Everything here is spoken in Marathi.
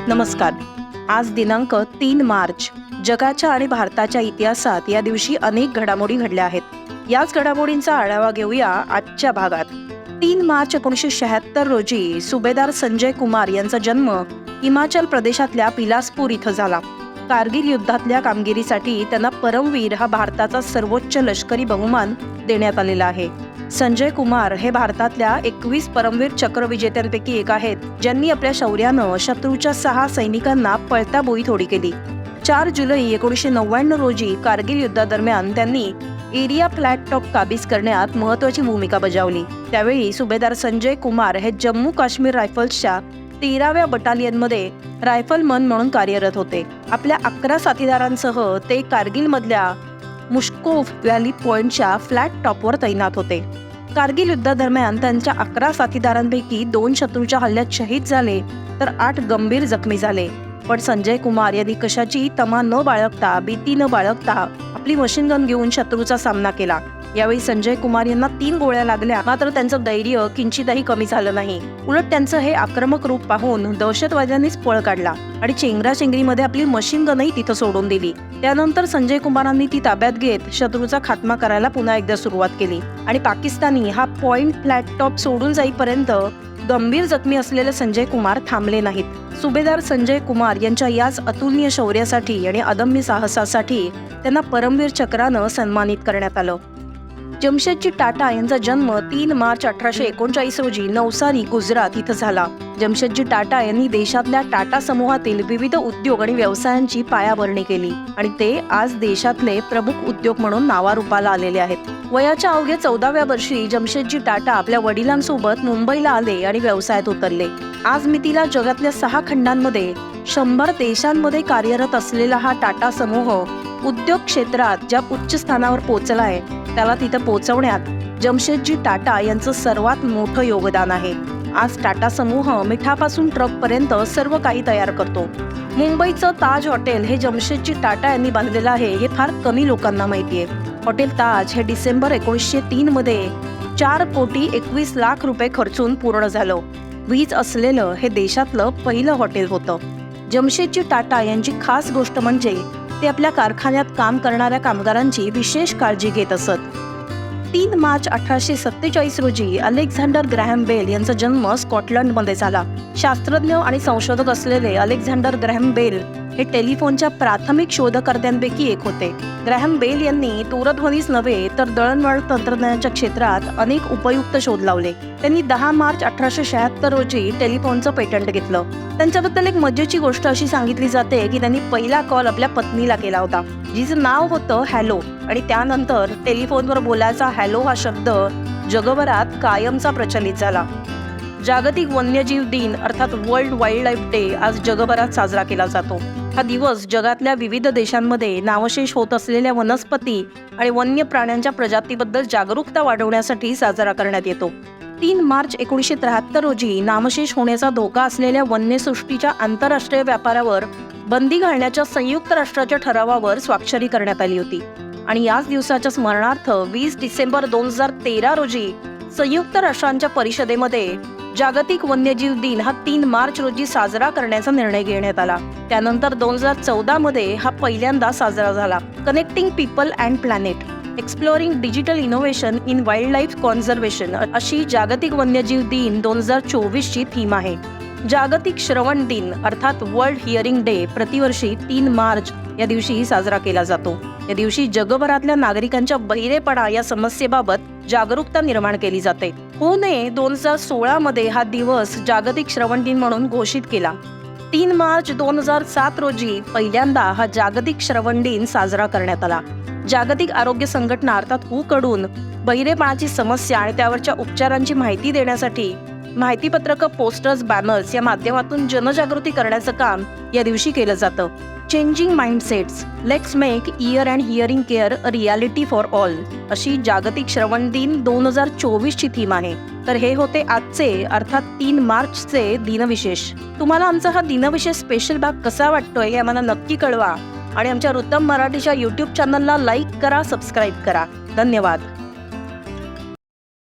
नमस्कार. आज दिनांक 3 मार्च. जगाच्या आणि भारताच्या इतिहासात या दिवशी अनेक घडामोडी घडल्या आहेत. याच घडामोडींचा आढावा घेऊया आजच्या भागात. 3 मार्च 1976 रोजी सुभेदार संजय कुमार यांचा जन्म हिमाचल प्रदेशातल्या बिलासपूर इथं झाला. कारगिल युद्धातल्या कामगिरीसाठी त्यांना परमवीर हा भारताचा सर्वोच्च लष्करी बहुमान देण्यात आलेला आहे. संजय कुमार हे भारतातल्या 21 परमवीर चक्र विजेत्यांपैकी एक आहेत, ज्यांनी आपल्या शौर्यानं शत्रूच्या 6 सैनिकांना पळता बोई थोडी केली. 4 जुलै 1999 रोजी कारगिल युद्धादरम्यान त्यांनी एरिया फ्लॅट टॉप काबीज करण्यात महत्वाची भूमिका बजावली. त्यावेळी सुभेदार संजय कुमार हे जम्मू काश्मीर रायफल्सच्या 13व्या बटालियनमध्ये रायफलमन म्हणून कार्यरत होते. आपल्या 11 साथीदारांसह ते कारगिलमधल्या मुश्कोव्ह व्हॅली पॉइंटच्या फ्लॅट टॉपवर तैनात होते. कारगिल युद्धादरम्यान त्यांच्या 11 साथीदारांपैकी 2 शत्रूच्या हल्ल्यात शहीद झाले तर 8 गंभीर जखमी झाले. पण संजय कुमार यांनी कशाची तमा न बाळगता, भीती न बाळगता आपली मशीन गन घेऊन शत्रूचा सामना केला. यावेळी संजय कुमार यांना 3 गोळ्या लागल्या, मात्र त्यांचं धैर्य किंचितही कमी झालं नाही. उलट त्यांचं हे आक्रमक रूप पाहून दहशतवाद्यांनीच पळ काढला आणि चेंगराचेंगरीमध्ये आपली मशीन गनही तिथं सोडून दिली. त्यानंतर संजय कुमारांनी ती ताब्यात घेत शत्रूचा खात्मा करायला पुन्हा एकदा सुरुवात केली आणि पाकिस्तानी हा पॉइंट फ्लॅट टॉप सोडून जाईपर्यंत गंभीर जखमी असलेले संजय कुमार थांबले नाहीत. सुभेदार संजय कुमार यांच्या याच अतुलनीय शौर्यासाठी आणि अदम्य साहसासाठी त्यांना परमवीर चक्रानं सन्मानित करण्यात आलं. जमशेदजी टाटा यांचा जन्म 3 मार्च 1839 रोजी नवसारी, गुजरात इथं झाला. जमशेदजी टाटा यांनी देशातल्या टाटा समूहातील विविध उद्योग आणि व्यवसायांची पायाभरणी केली आणि ते आज देशातले प्रमुख उद्योग म्हणून नावारूपाला आलेले आहेत. वयाच्या अवघ्या 14व्या वर्षी जमशेदजी टाटा आपल्या वडिलांसोबत मुंबईला आले आणि व्यवसायात उतरले. आज मितीला जगातल्या 6 खंडांमध्ये 100 देशांमध्ये कार्यरत असलेला हा टाटा समूह उद्योग क्षेत्रात ज्या उच्च स्थानावर पोहोचलाय, त्याला तिथं पोहोचवण्यात जमशेदजी टाटा यांचं सर्वात मोठं योगदान आहे. आज टाटा समूह मिठापासून ट्रकपर्यंत सर्व काही तयार करतो. मुंबईचं ताज हॉटेल हे जमशेदजी टाटा यांनी बांधलेलं आहे, हे फार कमी लोकांना माहिती आहे. हॉटेल ताज हे डिसेंबर 1903 मध्ये 4,21,00,000 रुपये खर्चून पूर्ण झालं. वीज असलेलं हे देशातलं पहिलं हॉटेल होतं. जमशेदजी टाटा यांची खास गोष्ट म्हणजे ते आपल्या कारखान्यात काम करणाऱ्या कामगारांची विशेष काळजी घेत असत. 3 मार्च 1847 रोजी अलेक्झांडर ग्रॅहम बेल यांचा जन्म स्कॉटलंडमध्ये झाला. शास्त्रज्ञ आणि संशोधक असलेले अलेक्झांडर ग्रॅहम बेल हे टेलिफोनच्या प्राथमिक शोधकर्त्यांपैकी एक होते. ग्रॅहम बेल यांनी दूरध्वनीच नव्हे तर दळणवळण तंत्रज्ञानाच्या क्षेत्रात अनेक उपयुक्त शोध लावले. त्यांनी 10 मार्च 1876 रोजी टेलिफोनचं पेटंट घेतलं. त्यांच्याबद्दल एक मजेची गोष्ट अशी सांगितली जाते की त्यांनी पहिला कॉल आपल्या पत्नीला केला होता, जिचं नाव होतं हॅलो, आणि त्यानंतर टेलिफोनवर बोलायचा हॅलो हा शब्द जगभरात कायमचा प्रचलित झाला. जागतिक वन्यजीव दिन अर्थात वर्ल्ड वाईल्ड लाईफ डे आज जगभरात साजरा केला जातो. हा दिवस जगातल्या विविध देशांमध्ये नामशेष होत असलेल्या वनस्पती आणि वन्य प्राण्यांच्या प्रजातीबद्दल जागरूकता वाढवण्यासाठी साजरा करण्यात येतो. 3 मार्च 1973 रोजी नामशेष होण्याचा धोका असलेल्या वन्यसृष्टीच्या आंतरराष्ट्रीय व्यापारावर बंदी घालण्याच्या संयुक्त राष्ट्राच्या ठरावावर स्वाक्षरी करण्यात आली होती आणि याच दिवसाच्या स्मरणार्थ 20 डिसेंबर 2013 रोजी संयुक्त राष्ट्रांच्या परिषदेमध्ये जागतिक वन्यजीव दिन हा 3 मार्च रोजी साजरा करण्याचा निर्णय घेण्यात आला. त्यानंतर 2014 मध्ये हा पहिल्यांदा साजरा झाला. Connecting people and planet, exploring digital innovation in wild life conservation अशी जागतिक वन्यजीव दिन 2024 ची थीम आहे. जागतिक श्रवण दिन अर्थात वर्ल्ड हिअरिंग डे प्रतिवर्षी 3 मार्च या दिवशी साजरा केला जातो. या दिवशी जगभरातल्या नागरिकांच्या बहिरेपणा या समस्येबाबत जागरूकता निर्माण केली जाते. पुणे 2016 मध्ये हा दिवस जागतिक श्रवण दिन म्हणून घोषित केला. 3 मार्च 2007 रोजी पहिल्यांदा हा जागतिक श्रवण दिन साजरा करण्यात आला. जागतिक आरोग्य संघटना अर्थात WHO कडून बहिरेपणाची समस्या आणि त्यावरच्या उपचारांची माहिती देण्यासाठी माहितीपत्रक, पोस्टर्स, बॅनर्स या माध्यमातून जनजागृती करण्याचं काम या दिवशी केलं जातं. Changing mindsets, let's make year and hearing care a reality for all अशी जागतिक श्रवण दिन 2024 ची थीम आहे. तर हे होते आजचे अर्थात 3 मार्चचे दिनविशेष. तुम्हाला आमचा हा दिनविशेष स्पेशल भाग कसा वाटतोय हे आम्हाला नक्की कळवा आणि आमच्या वृत्तम मराठीच्या YouTube चॅनलला लाईक करा, सबस्क्राईब करा. धन्यवाद.